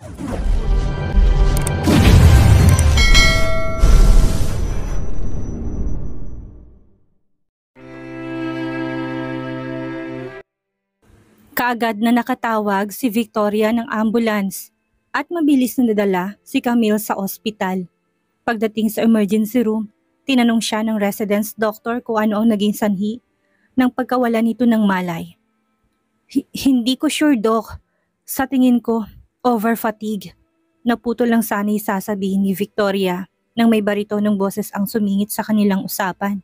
Kaagad na nakatawag si Victoria ng ambulance at mabilis na nadala si Camille sa ospital. Pagdating sa emergency room, tinanong siya ng residence doctor kung ano ang naging sanhi ng pagkawala nito ng malay. Hindi ko sure, Doc. Sa tingin ko, over fatigue. Naputol lang sana sasabihin ni Victoria nang may baritonong boses ang sumingit sa kanilang usapan.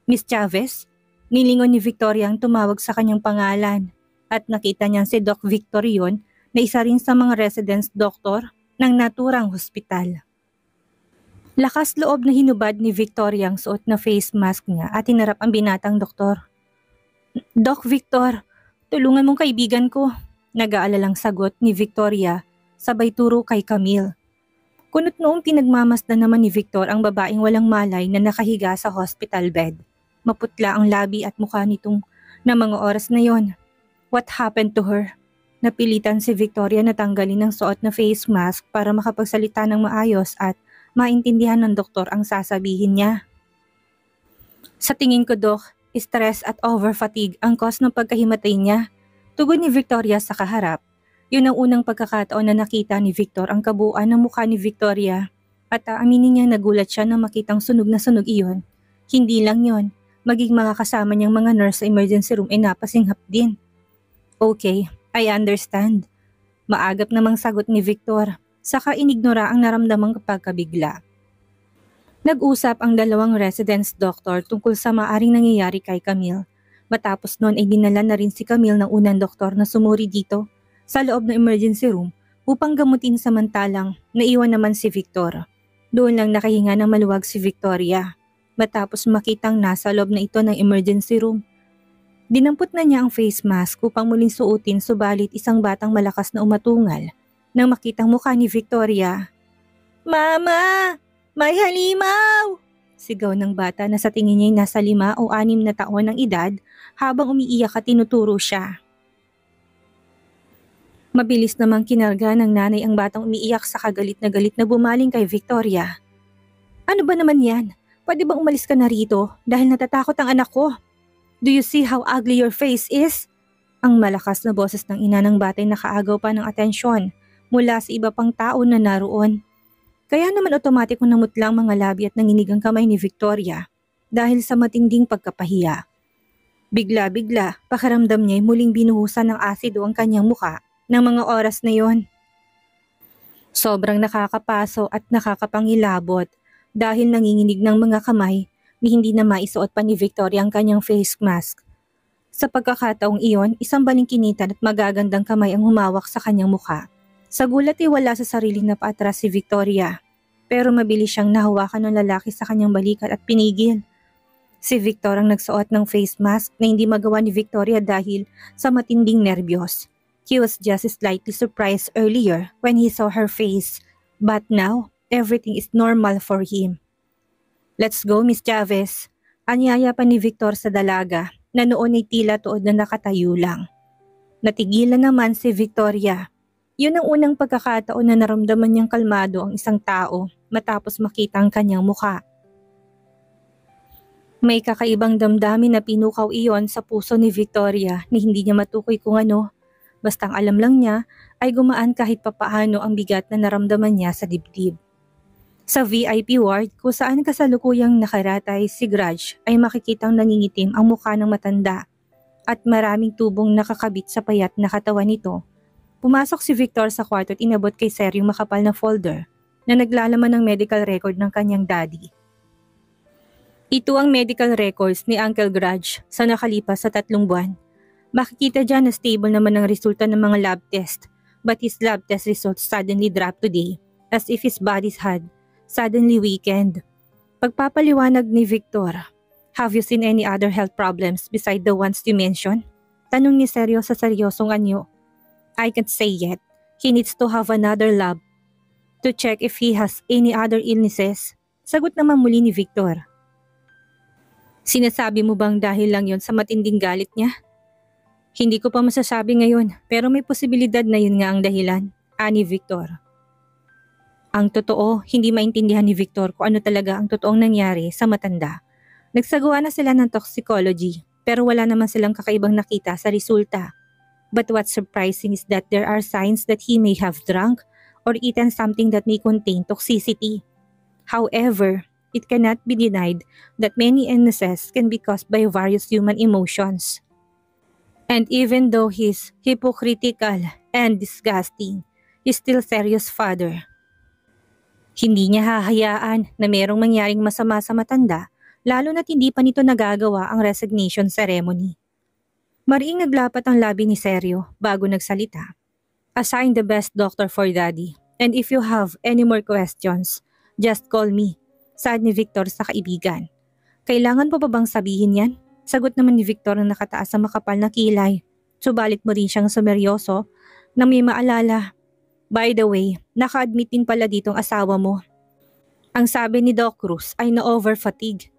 Miss Chavez, nilingon ni Victoria ang tumawag sa kanyang pangalan at nakita niya si Doc Victor yon na isa rin sa mga residence doctor ng naturang hospital. Lakas loob na hinubad ni Victoria ang suot na face mask niya at hinarap ang binatang doktor. Doc Victor, tulungan mong kaibigan ko, nag-aalalang sagot ni Victoria sabay turo kay Camille. Kunot noong pinagmamasdan naman ni Victor ang babaeng walang malay na nakahiga sa hospital bed. Maputla ang labi at mukha nitong na mga oras na yon. What happened to her? Napilitan si Victoria na tanggalin ang suot na face mask para makapagsalita ng maayos at maintindihan ng doktor ang sasabihin niya. Sa tingin ko, Doc, stress at over-fatigue ang cause ng pagkahimatay niya. Tugon ni Victoria sa kaharap. Yun ang unang pagkakataon na nakita ni Victor ang kabuuan ng mukha ni Victoria at aaminin niya nagulat siya nang makitang sunog na sunog iyon. Hindi lang yon, maging mga kasama niyang mga nurse sa emergency room ay napasinghap din. Okay, I understand. Maagap namang sagot ni Victor, saka inignora ang naramdamang pagkabigla. Nag-usap ang dalawang residence doctor tungkol sa maaring nangyayari kay Camille. Matapos noon ay dinala na rin si Camille ng unang doktor na sumuri dito sa loob ng emergency room upang gamutin samantalang naiwan naman si Victor. Doon lang nakahinga ng maluwag si Victoria matapos makitang nasa loob na ito ng emergency room. Dinampot na niya ang face mask upang muling suotin subalit isang batang malakas na umatungal nang makitang mukha ni Victoria. Mama! May halimaw! Sigaw ng bata na sa tingin niya nasa 5 o 6 na taon ng edad habang umiiyak at tinuturo siya. Mabilis namang kinarga ng nanay ang batang umiiyak sa galit na bumaling kay Victoria. Ano ba naman yan? Pwede bang umalis ka na rito dahil natatakot ang anak ko? Do you see how ugly your face is? Ang malakas na boses ng ina ng batay nakaagaw pa ng atensyon mula sa iba pang tao na naroon. Kaya naman otomatikong namutla ang mga labi at nanginig ang kamay ni Victoria dahil sa matinding pagkapahiya. Bigla-bigla, pakiramdam niya ay muling binuhusan ng asido ang kanyang muka ng mga oras na yon. Sobrang nakakapaso at nakakapangilabot dahil nanginginig ng mga kamay ni hindi na maisuot pa ni Victoria ang kanyang face mask. Sa pagkakataong iyon, isang balingkinitan at magagandang kamay ang humawak sa kanyang mukha. Sa gulat ay wala sa sarili na paatras si Victoria, pero mabilis siyang nahawakan ng lalaki sa kanyang balikat at pinigil. Si Victor ang nagsuot ng face mask na hindi magawa ni Victoria dahil sa matinding nerbiyos. He was just slightly surprised earlier when he saw her face, but now everything is normal for him. Let's go, Miss Chavez. Anyaya pa ni Victor sa dalaga na noon ay tila tuod na nakatayo lang. Natigilan naman si Victoria. Yun ang unang pagkakataon na naramdaman niyang kalmado ang isang tao matapos makita ang kanyang mukha. May kakaibang damdamin na pinukaw iyon sa puso ni Victoria ni hindi niya matukoy kung ano. Basta ang alam lang niya ay gumaan kahit papaano ang bigat na naramdaman niya sa dibdib. Sa VIP ward kung saan kasalukuyang nakaratay si Grudge ay makikitang nangingitim ang mukha ng matanda at maraming tubong nakakabit sa payat na katawan nito. Pumasok si Victor sa kwarto at inabot kay Sir yung makapal na folder na naglalaman ng medical record ng kanyang daddy. Ito ang medical records ni Uncle Grudge sa nakalipas sa 3 buwan. Makikita dyan na stable naman ang resulta ng mga lab test, but his lab test results suddenly dropped today as if his body had suddenly weakened. Pagpapaliwanag ni Victor, have you seen any other health problems beside the ones you mentioned? Tanong ni Seryo sa seryosong anyo. I can't say yet. He needs to have another lab to check if he has any other illnesses. Sagot naman muli ni Victor. Sinasabi mo bang dahil lang yon sa matinding galit niya? Hindi ko pa masasabi ngayon pero may posibilidad na yun nga ang dahilan. ani Victor. Ang totoo, hindi maintindihan ni Victor kung ano talaga ang totoong nangyari sa matanda. Nagsagawa na sila ng toxicology pero wala naman silang kakaibang nakita sa resulta. But what's surprising is that there are signs that he may have drunk or eaten something that may contain toxicity. However, it cannot be denied that many illnesses can be caused by various human emotions. And even though he's hypocritical and disgusting, he's still serious father. Hindi niya hahayaan na merong mangyaring masama sa matanda, lalo na't hindi pa nito nagagawa ang resignation ceremony. Mariing naglapat ang labi ni Sergio bago nagsalita. Assign the best doctor for daddy, and if you have any more questions, just call me, saad ni Victor sa kaibigan. Kailangan pa ba bang sabihin yan? Sagot naman ni Victor na nakataas sa makapal na kilay. Subalit mo rin siyang sumeryoso na may maalala. By the way, naka-admit din pala ditong asawa mo. Ang sabi ni Doc Cruz ay na-over-fatigue.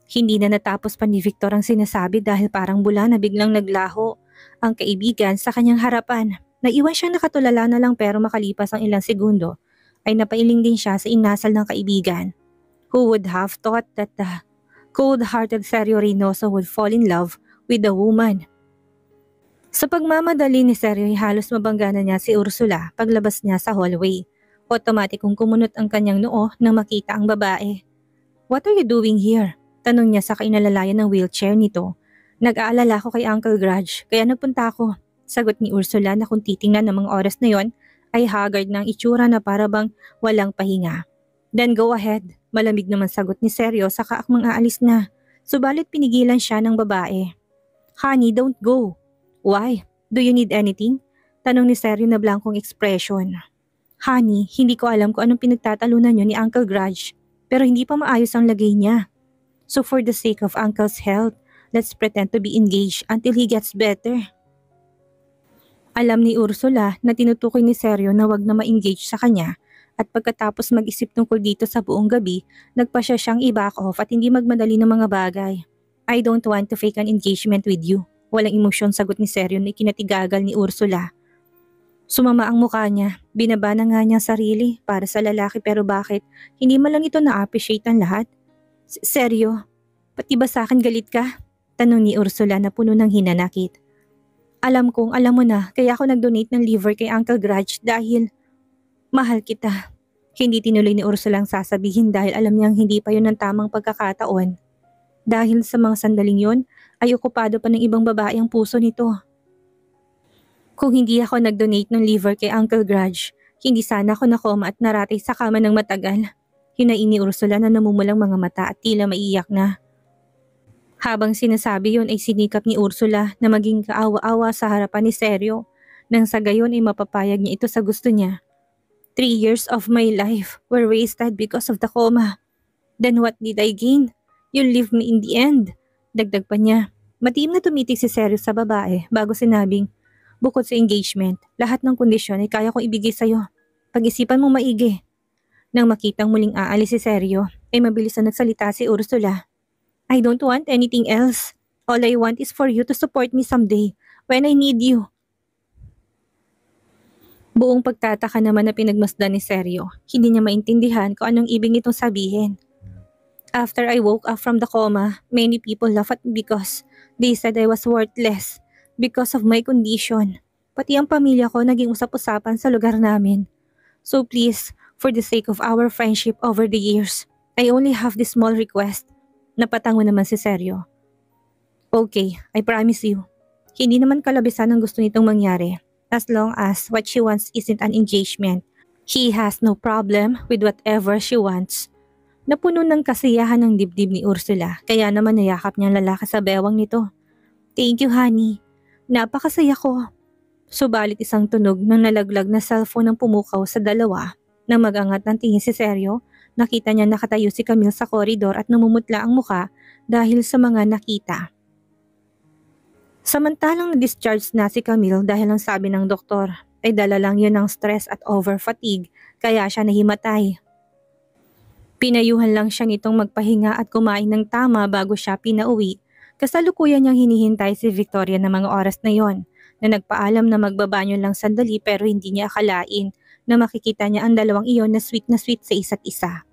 Hindi na natapos pa ni Victor ang sinasabi dahil parang bula na biglang naglaho ang kaibigan sa kanyang harapan. Naiwan siyang nakatulala na lang pero makalipas ang ilang segundo ay napailing din siya sa inasal ng kaibigan. Who would have thought that the cold-hearted Sergio Reynoso would fall in love with a woman? Sa pagmamadali ni Sergio ay halos mabangga na niya si Ursula paglabas niya sa hallway. Otomatikong kumunot ang kanyang noo nang makita ang babae. What are you doing here? Tanong niya sa kainalalayan ng wheelchair nito. Nag-aalala ko kay Uncle Grudge kaya nagpunta ako. Sagot ni Ursula na kung titingnan ng mga oras na yon ay haggard ng itsura na para bang walang pahinga. Then go ahead. Malamig naman sagot ni Sergio saka akmang aalis na. Subalit pinigilan siya ng babae. Honey, don't go. Why? Do you need anything? Tanong ni Sergio na blankong expression. Honey, hindi ko alam kung anong pinagtatalunan niyo ni Uncle Grudge pero hindi pa maayos ang lagay niya. So for the sake of Uncle's health, let's pretend to be engaged until he gets better. Alam ni Ursula na tinutukoy ni Sergio na wag na ma-engage sa kanya at pagkatapos mag-isip tungkol dito sa buong gabi, nagpasya siyang i-back off at hindi magmadali ng mga bagay. I don't want to fake an engagement with you. Walang emosyon sagot ni Sergio na ikinatigagal ni Ursula. Sumama ang mukha niya, binaba na nga niya sarili para sa lalaki pero bakit hindi man lang ito na-appreciate ang lahat? Sergio, pati ba sa akin galit ka? Tanong ni Ursula na puno ng hinanakit. Alam kong alam mo na kaya ako nag-donate ng liver kay Uncle Grudge dahil mahal kita. Hindi tinuloy ni Ursula ang sasabihin dahil alam niyang hindi pa yun ang tamang pagkakataon. Dahil sa mga sandaling yon, ay okupado pa ng ibang babae ang puso nito. Kung hindi ako nag-donate ng liver kay Uncle Grudge, hindi sana ako nakoma at naratay sa kama ng matagal. Hinain ni Ursula na namumulang mga mata at tila maiyak na. Habang sinasabi yon ay sinikap ni Ursula na maging kaawa-awa sa harapan ni Sergio nang sa gayon ay mapapayag niya ito sa gusto niya. 3 years of my life were wasted because of the coma. Then what did I gain? You leave me in the end. Dagdag pa niya. Matiim na tumitig si Sergio sa babae bago sinabing, bukod sa engagement, lahat ng kondisyon ay kaya kong ibigay sa'yo. Pag-isipan mo maigi. Nang makitang muling aalis si Sergio, ay mabilis na nagsalita si Ursula. I don't want anything else. All I want is for you to support me someday when I need you. Buong pagtataka naman na pinagmasdan ni Sergio, hindi niya maintindihan kung anong ibig nitong sabihin. After I woke up from the coma, many people laughed at me because they said I was worthless because of my condition. Pati ang pamilya ko naging usap-usapan sa lugar namin. So please, for the sake of our friendship over the years, I only have this small request. Napatango naman si Sergio. Okay, I promise you. Hindi naman kalabisan ang gusto nitong mangyari. As long as what she wants isn't an engagement, he has no problem with whatever she wants. Napuno ng kasiyahan ng dibdib ni Ursula kaya naman nayakap niya ang lalaki sa bewang nito. Thank you honey, napakasaya ko. Subalit isang tunog ng nalaglag na cellphone ang pumukaw sa dalawa. Nang mag-angat ng tingin si Sergio, nakita niya nakatayo si Camille sa koridor at namumutla ang muka dahil sa mga nakita. Samantalang na-discharge na si Camille dahil ang sabi ng doktor ay dala lang yun ng stress at over-fatigue kaya siya nahimatay. Pinayuhan lang siya nitong magpahinga at kumain ng tama bago siya pinauwi. Kasalukuyan niyang hinihintay si Victoria ng mga oras na yon na nagpaalam na magbabanyo lang sandali pero hindi niya akalain na makikita niya ang dalawang iyon na sweet sa isa't isa.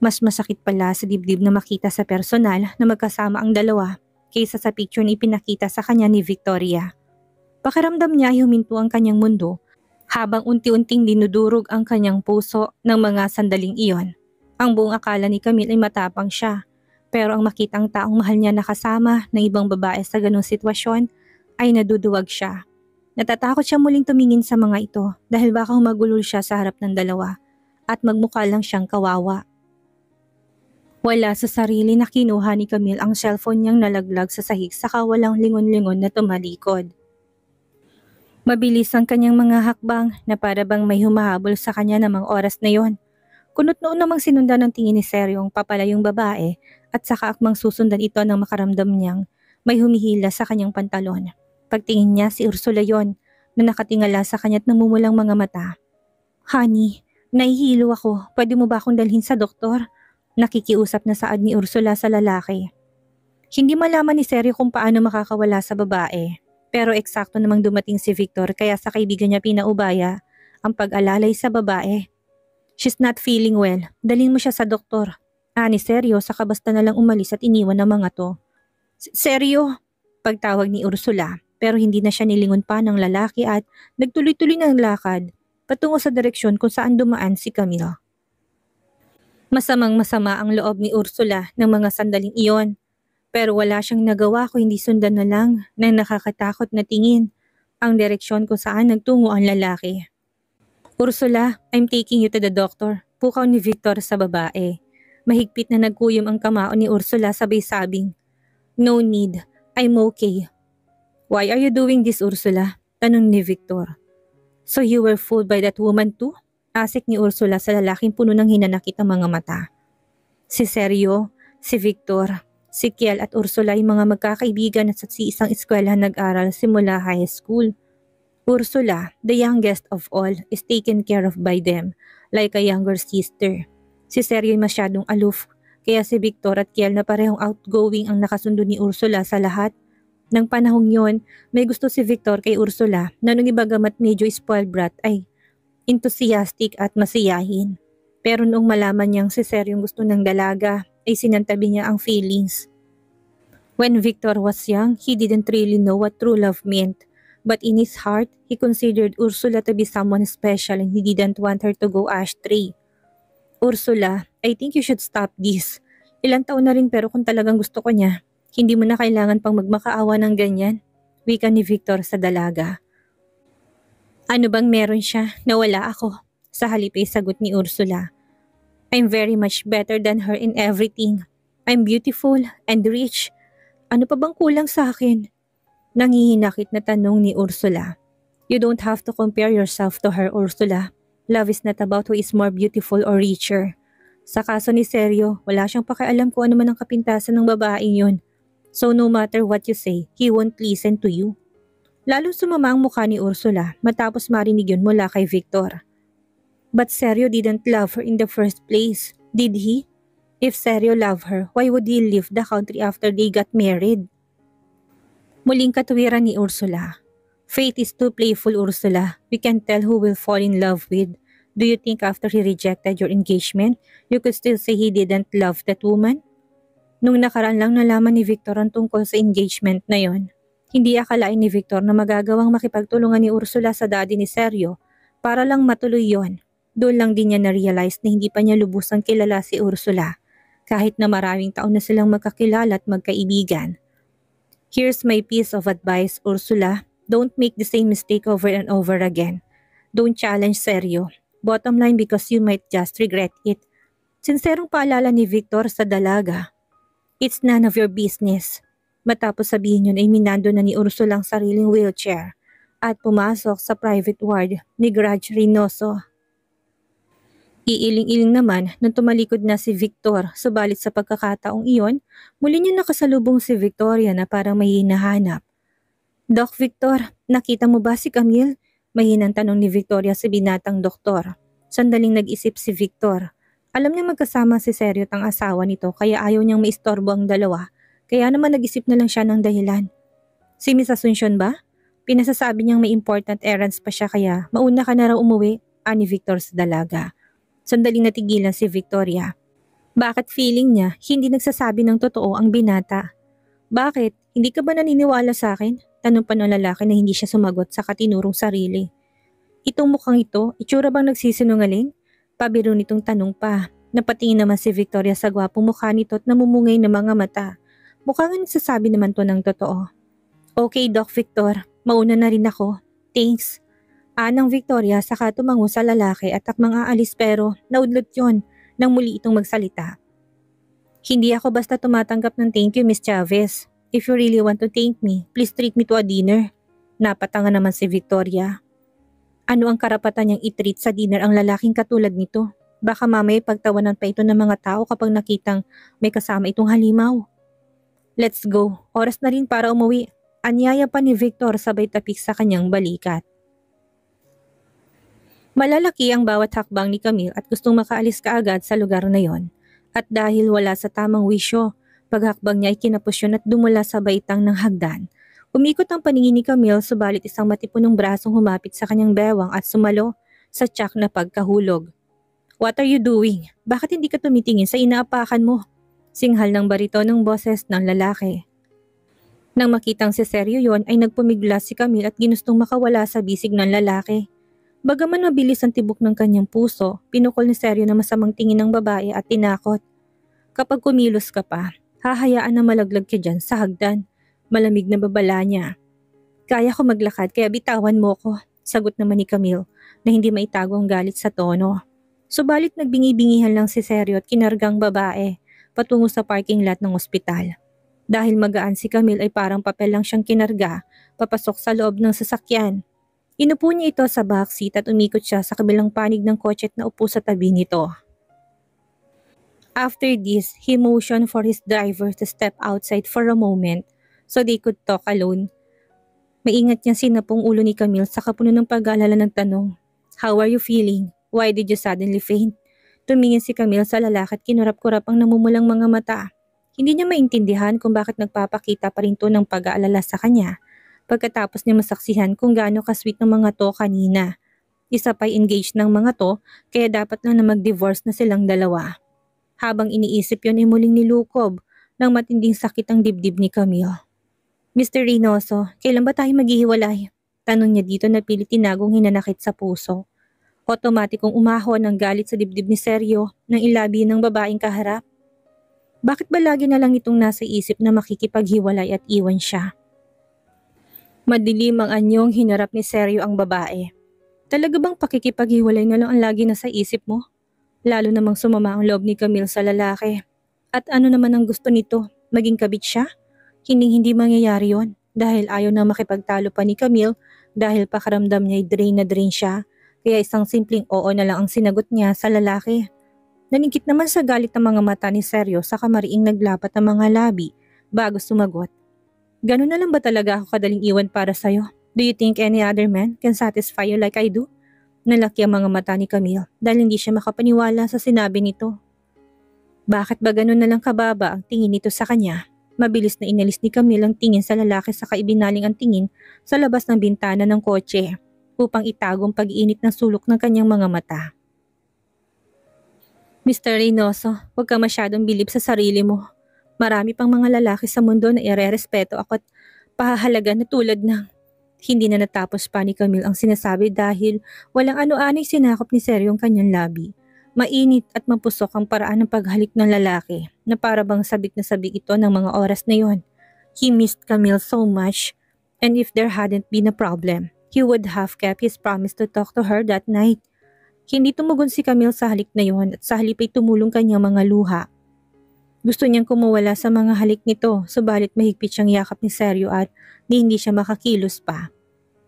Mas masakit pala sa dibdib na makita sa personal na magkasama ang dalawa kaysa sa picture na ipinakita sa kanya ni Victoria. Pakiramdam niya ay huminto ang kanyang mundo habang unti-unting dinudurog ang kanyang puso ng mga sandaling iyon. Ang buong akala ni Camille ay matapang siya, pero ang makitang taong mahal niya nakasama ng ibang babae sa ganong sitwasyon ay naduduwag siya. Natatakot siya muling tumingin sa mga ito dahil baka humagulol siya sa harap ng dalawa at magmukha lang siyang kawawa. Wala sa sarili na kinuha ni Camille ang cellphone niyang nalaglag sa sahig saka walang lingon-lingon na tumalikod. Mabilis ang kanyang mga hakbang na para bang may humahabol sa kanya namang oras na yon. Kunot noon namang sinundan ng tingin ni Seryo ang papalayong babae at saka akmang susundan ito nang makaramdam niyang may humihila sa kanyang pantalon. Pagtingin niya si Ursula yon na nakatingala sa kanya't namumulang mga mata. "Honey, nahihilo ako. Pwede mo ba akong dalhin sa doktor?" Nakikiusap na saad ni Ursula sa lalaki. Hindi malaman ni Seryo kung paano makakawala sa babae. Pero eksakto namang dumating si Victor kaya sa kaibigan niya pinaubaya ang pag-alalay sa babae. "She's not feeling well. Dalhin mo siya sa doktor." Ni Seryo saka basta na lang umalis at iniwan ng mga to. "Seryo?" Pagtawag ni Ursula pero hindi na siya nilingon pa ng lalaki at nagtuloy-tuloy ng lakad patungo sa direksyon kung saan dumaan si Camille. Masamang-masama ang loob ni Ursula ng mga sandaling iyon. Pero wala siyang nagawa kung hindi sundan na lang ng nakakatakot na tingin ang direksyon kung saan nagtungo ang lalaki. "Ursula, I'm taking you to the doctor." Pukaw ni Victor sa babae. Mahigpit na nagkuyom ang kamao ni Ursula sabay sabing, "No need, I'm okay." "Why are you doing this, Ursula?" tanong ni Victor. "So you were fooled by that woman too?" Asik ni Ursula sa lalaking puno ng hinanakit ang mga mata. Si Seryo, si Victor, si Kiel at Ursula ay mga magkakaibigan at sa isang eskwelahan nag-aral simula high school. Ursula, the youngest of all, is taken care of by them like a younger sister. Si Seryo ay masyadong aloof, kaya si Victor at Kiel na parehong outgoing ang nakasundo ni Ursula sa lahat. Nang panahong yon, may gusto si Victor kay Ursula na nung ibagamat medyo spoiled brat ay enthusiastic at masiyahin. Pero noong malaman niyang si Seryo yung gusto ng dalaga, ay sinantabi niya ang feelings. When Victor was young, he didn't really know what true love meant. But in his heart, he considered Ursula to be someone special and he didn't want her to go astray. "Ursula, I think you should stop this. Ilang taon na rin pero kung talagang gusto ko niya, hindi mo na kailangan pang magmakaawa ng ganyan." Wika ni Victor sa dalaga. "Ano bang meron siya na wala ako?" Sa halip ay sagot ni Ursula. "I'm very much better than her in everything. I'm beautiful and rich. Ano pa bang kulang sa akin?" Nangihinakit na tanong ni Ursula. "You don't have to compare yourself to her, Ursula. Love is not about who is more beautiful or richer." Sa kaso ni Seryo, wala siyang pakialam kung ano man ang kapintasan ng babaeng yun. So no matter what you say, he won't listen to you. Lalong sumama ang mukha ni Ursula matapos marinig yun mula kay Victor. But Seryo didn't love her in the first place, did he? If Seryo loved her, why would he leave the country after they got married? Muling katuwiran ni Ursula. "Fate is too playful, Ursula. We can't tell who we'll fall in love with. Do you think after he rejected your engagement, you could still say he didn't love that woman?" Nung nakaraan lang nalaman ni Victor ang tungkol sa engagement na yon. Hindi akalain ni Victor na magagawang makipagtulungan ni Ursula sa daddy ni Seryo para lang matuloy yon. Doon lang din niya na-realize na hindi pa niya lubusang kilala si Ursula, kahit na maraming taon na silang magkakilala at magkaibigan. Here's my piece of advice, Ursula. Don't make the same mistake over and over again. Don't challenge Seryo. Bottom line, because you might just regret it. Sinserong paalala ni Victor sa dalaga. It's none of your business. Matapos sabihin yun ay minando na ni Ursula ang sariling wheelchair at pumasok sa private ward ni Grudge Reynoso. Iiling-iling naman nang tumalikod na si Victor, subalit sa pagkakataong iyon, muli niya nakasalubong si Victoria na parang may hinahanap. "Doc Victor, nakita mo ba si Camille?" Mahinang tanong ni Victoria sa binatang doktor. Sandaling nag-isip si Victor. Alam niya magkasama si Seryo at ang asawa nito kaya ayaw niyang maistorbo ang dalawa, kaya naman nag-isip na lang siya ng dahilan. "Si Miss Asuncion ba? Pinasasabi niyang may important errands pa siya kaya mauna ka na raw umuwi." ani Victor sa dalaga. Sandaling natigilan si Victoria. Bakit feeling niya hindi nagsasabi ng totoo ang binata? Bakit? Hindi ka ba naniniwala sa akin? Tanong pa ng lalaki na hindi siya sumagot sa katinurong sarili. Itong mukhang ito, itsura bang nagsisinungaling? Pabiro nitong tanong pa. Napatingin naman si Victoria sa gwapong mukha nito at namumungay ng mga mata. Mukhang nagsasabi naman to ng totoo. Okay, Doc Victor. Mauna na rin ako. Thanks. Anang Victoria saka tumango sa lalaki at takmang aalis pero naudlot yon nang muli itong magsalita. Hindi ako basta tumatanggap ng thank you, Miss Chavez. If you really want to thank me, please treat me to a dinner. Napatanga naman si Victoria. Ano ang karapatan niyang i-treat sa dinner ang lalaking katulad nito? Baka mamaya pagtawanan pa ito ng mga tao kapag nakitang may kasama itong halimaw. Let's go. Oras na rin para umuwi. Anyaya pa ni Victor sabay tapik sa kanyang balikat. Malalaki ang bawat hakbang ni Camille at gustong makaalis kaagad sa lugar na yon. At dahil wala sa tamang wisyo, paghakbang niya ay kinapos yun at dumula sa baitang ng hagdan. Umikot ang paningin ni Camille subalit isang matipunong brasong humapit sa kanyang bewang at sumalo sa tiyak na pagkahulog. What are you doing? Bakit hindi ka tumitingin sa inaapakan mo? Singhal ng baritonong boses ng lalaki. Nang makitang si Seryo yon ay nagpumigla si Camille at ginustong makawala sa bisig ng lalaki. Bagaman mabilis ang tibok ng kanyang puso, pinukol ni Seryo na masamang tingin ng babae at tinakot. Kapag kumilos ka pa, hahayaan na malaglag ka dyan sa hagdan. Malamig na babala niya. Kaya ko maglakad kaya bitawan mo ko, sagot naman ni Camille na hindi maitago ang galit sa tono. Subalit nagbingi-bingihan lang si Seryo at kinargang babae patungo sa parking lot ng ospital. Dahil magaan si Camille ay parang papel lang siyang kinarga papasok sa loob ng sasakyan. Inupo niya ito sa backseat at umikot siya sa kabilang panig ng kotse at naupo sa tabi nito. After this, he motioned for his driver to step outside for a moment so they could talk alone. Maingat niyang sinapong ulo ni Camille sa kapuno ng pag-aalala ng tanong, "How are you feeling? Why did you suddenly faint?" Tumingin si Camille sa lalaki at kinurap-kurap ang namumulang mga mata. Hindi niya maintindihan kung bakit nagpapakita pa rin to ng pag-aalala sa kanya. Pagkatapos niya masaksihan kung gaano ka-sweet ng mga to kanina. Isa pa'y engaged ng mga to kaya dapat lang na mag-divorce na silang dalawa. Habang iniisip yun ay muling nilukob ng matinding sakit ang dibdib ni Camille. Mr. Reynoso, kailan ba tayo maghihiwalay? Tanong niya dito na pilit tinagong hinanakit sa puso. Otomatikong umahon ang galit sa dibdib ni Seryo nang ilabi ng babaeng kaharap. Bakit ba lagi na lang itong nasa isip na makikipaghiwalay at iwan siya? Madilim ang anyong hinarap ni Seryo ang babae. Talaga bang pakikipaghiwalay na lang ang lagi nasa isip mo? Lalo namang sumama ang loob ni Camille sa lalaki. At ano naman ang gusto nito? Maging kabit siya? Hindi mangyayari yon dahil ayaw na makipagtalo pa ni Camille dahil pakaramdam niya ay drain na drain siya. Kaya isang simpleng oo na lang ang sinagot niya sa lalaki. Naningkit naman sa galit ng mga mata ni Seryo sa kamariing naglapat ng mga labi bago sumagot. Ganun na lang ba talaga ako kadaling iwan para sa'yo? Do you think any other man can satisfy you like I do? Nalaki ang mga mata ni Camille dahil hindi siya makapaniwala sa sinabi nito. Bakit ba ganun na lang kababa ang tingin nito sa kanya? Mabilis na inalis ni Camille ang tingin sa lalaki saka ibinaling ang tingin sa labas ng bintana ng kotse upang itagong pag-iinit ng sulok ng kanyang mga mata. Mr. Reynoso, huwag ka masyadong bilib sa sarili mo. Marami pang mga lalaki sa mundo na irerespeto ako at pahahalaga na tulad ng... Hindi na natapos pa ni Camille ang sinasabi dahil walang ano-ano'y sinakop ni Seryo ang kanyang labi. Mainit at mapusok ang paraan ng paghalik ng lalaki na para bang sabik na sabik ito ng mga oras na yon. He missed Camille so much and if there hadn't been a problem, he would have kept his promise to talk to her that night. Hindi tumugon si Camille sa halik na yon at sa halip ay tumulong kanyang mga luha. Gusto niyang kumawala sa mga halik nito subalit mahigpit siyang yakap ni Seryo at hindi siya makakilos pa.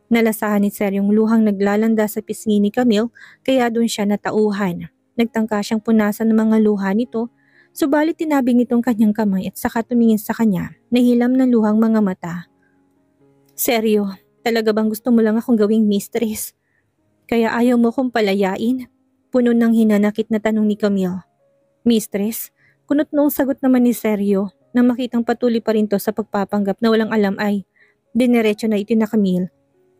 Nalasahan ni Seryo yung luhang naglalanda sa pisngi ni Camille kaya doon siya natauhan. Nagtangka siyang punasan ng mga luha nito subalit tinabing nitong kanyang kamay at saka tumingin sa kanya na hilam ng luhang mga mata. Seryo, talaga bang gusto mo lang akong gawing mistress? Kaya ayaw mo kong palayain? Puno ng hinanakit na tanong ni Camille. Mistress? Kunot noong sagot naman ni Seryo na makitang patuloy pa rin to sa pagpapanggap na walang alam ay dinerecho na ito na Camille.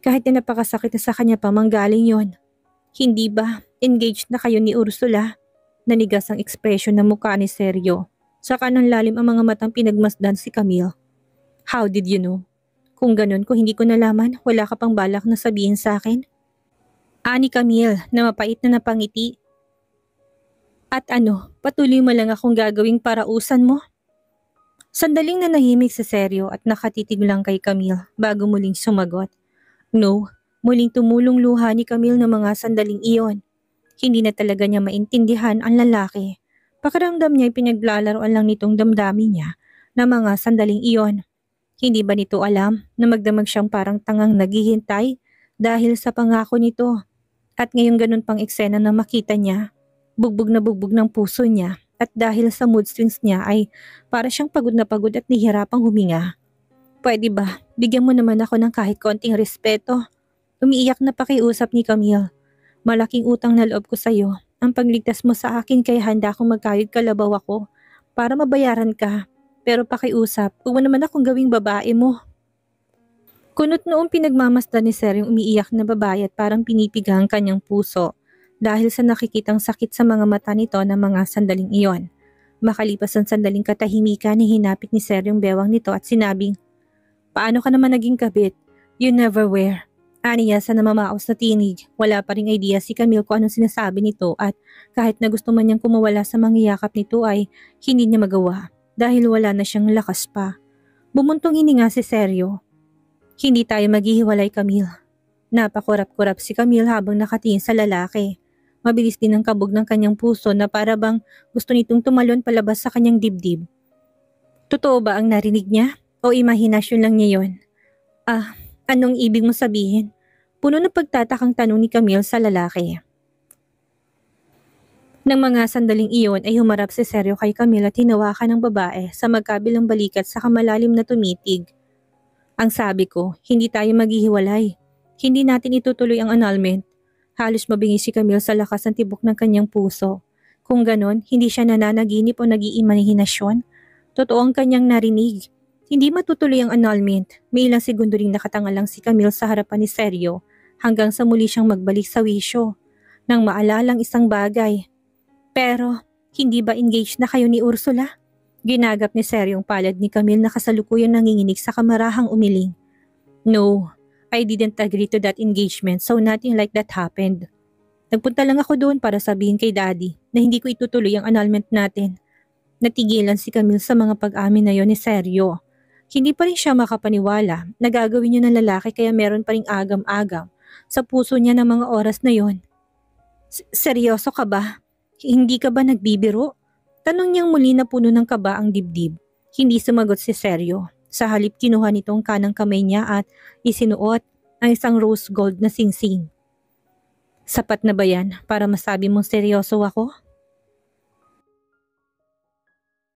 Kahit na napakasakit na sa kanya pa manggaling yon. Hindi ba engaged na kayo ni Ursula? Nanigas ang ekspresyon ng mukha ni Sergio. Saka ng lalim ang mga matang pinagmasdan si Camille. How did you know? Kung ganun, kung hindi ko nalaman, wala ka pang balak na sabihin sa akin? Ani Camille na mapait na napangiti. At ano, patuloy mo lang akong gagawing parausan mo? Sandaling nanahimik si Sergio at nakatitig lang kay Camille bago muling sumagot. No, muling tumulong luha ni Camille ng mga sandaling iyon. Hindi na talaga niya maintindihan ang lalaki. Pakiramdam niya ay pinaglalaroan lang nitong damdamin niya na mga sandaling iyon. Hindi ba nito alam na magdamag siyang parang tangang naghihintay dahil sa pangako nito? At ngayong ganun pang eksena na makita niya, bugbog na bugbog ng puso niya at dahil sa mood swings niya ay para siyang pagod na pagod at nahihirapang huminga. Pwede ba, bigyan mo naman ako ng kahit konting respeto? Umiiyak na pakiusap ni Camille. Malaking utang na loob ko sa iyo. Ang pagligtas mo sa akin kaya handa akong magkayod kalabaw ako para mabayaran ka. Pero pakiusap, huwag mo naman akong gawing babae mo. Kunot noong pinagmamasdan ni Sir yung umiiyak na babae at parang pinipiga ang kanyang puso dahil sa nakikitang sakit sa mga mata nito ng mga sandaling iyon. Makalipas ang sandaling katahimikan ni hinapit ni Sir yung bewang nito at sinabing, "Paano ka naman naging kabit? You never were." Aniya sa namamaos na tinig, wala pa ring idea si Camille kung anong sinasabi nito at kahit na gusto man niyang kumawala sa mangyayakap nito ay hindi niya magawa dahil wala na siyang lakas pa. Bumuntong hininga si Sergio. Hindi tayo maghihiwalay, Camille. Napakurap-kurap si Camille habang nakatingin sa lalaki. Mabilis din ang kabog ng kanyang puso na para bang gusto nitong tumalon palabas sa kanyang dibdib. Totoo ba ang narinig niya? O imahinasyon lang niya yon? Anong ibig mo sabihin? Puno ng pagtatakang tanong ni Camille sa lalaki. Nang mga sandaling iyon ay humarap si Sergio kay Camille at hinawakan ng babae sa magkabilang balikat sa kamalalim na tumitig. Ang sabi ko, hindi tayo maghihiwalay. Hindi natin itutuloy ang annulment. Halos mabingi si Camille sa lakas ng tibok ng kanyang puso. Kung ganon, hindi siya nananaginip o nag-iimahinasyon. Totoo ang kanyang narinig. Hindi matutuloy ang annulment. May ilang segundo ring nakatanga lang si Camille sa harapan ni Sergio hanggang sa muli siyang magbalik sa wisyo nang maalalang isang bagay. Pero, hindi ba engaged na kayo ni Ursula? Ginagap ni Sergio ang palad ni Camille na kasalukuyang nanginginig sa kamarahang umiling. No, I didn't agree to that engagement so nothing like that happened. Nagpunta lang ako doon para sabihin kay Daddy na hindi ko itutuloy ang annulment natin. Natigilan si Camille sa mga pag-amin na yon ni Sergio. Hindi pa rin siya makapaniwala na gagawin niya ng lalaki kaya meron pa ring agam-agam sa puso niya ng mga oras na yon. Seryoso ka ba? Hindi ka ba nagbibiro? Tanong niyang muli na puno ng kaba ang dibdib. Hindi sumagot si Sergio. Sa halip kinuha nitong kanang kamay niya at isinuot ang isang rose gold na singsing. Sapat na ba yan para masabi mong seryoso ako?